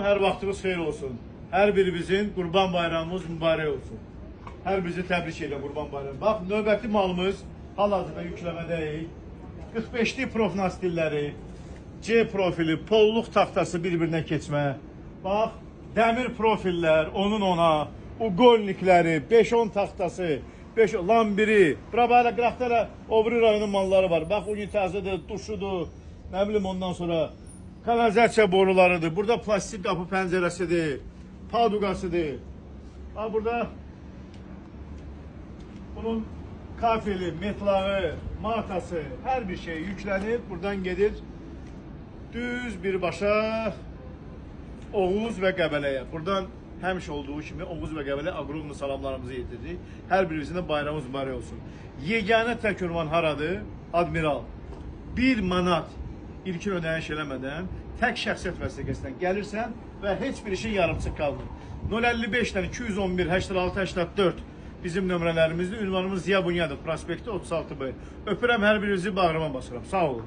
Her vaxtınız xeyir olsun. Hər birimizin Qurban Bayramımız mübarək olsun. Hər bizi təbrik edir Qurban Bayramı. Bax, növbəti malımız hal-hazırda yükləmədəyik. 45'li profnastilləri, C profili, polluq taxtası bir-birinə keçmə. Bax, dəmir profillər, onun ona, uqolnikləri, 5-10 taxtası, 5 lambiri, burabayla qıraqlara obri rayonun malları var. Bax, unitazıdır, duşudur, nə bilim ondan sonra kanalizasiya borularıdır. Burada plastik qapı pəncərəsidir, paduqasıdır. Bax, burada bunun kafeli, metlağı, matası, hər bir şey yüklənib, buradan gedir düz birbaşa Oğuz və Qəbələyə. Buradan həmişə olduğu kimi Oğuz və Qəbələ aqromlu salamlarımızı yetiririk. Hər birimizin də bayramımız mübarək olsun. Yeganə tək ünvan haradır? Admiral. 1 manat ilkin ödəniş eləmədən tək şəxsiyyət vəsiqəsindən gəlirsən və heç bir işin yarımçıq qalmır. 055'dən 211 86 84 bizim nömrələrimizdir. Ünvanımız Ziya Bunyadov, prospekti 36B. Öpürəm hər birinizi, bağrıma basıram. Sağ olun.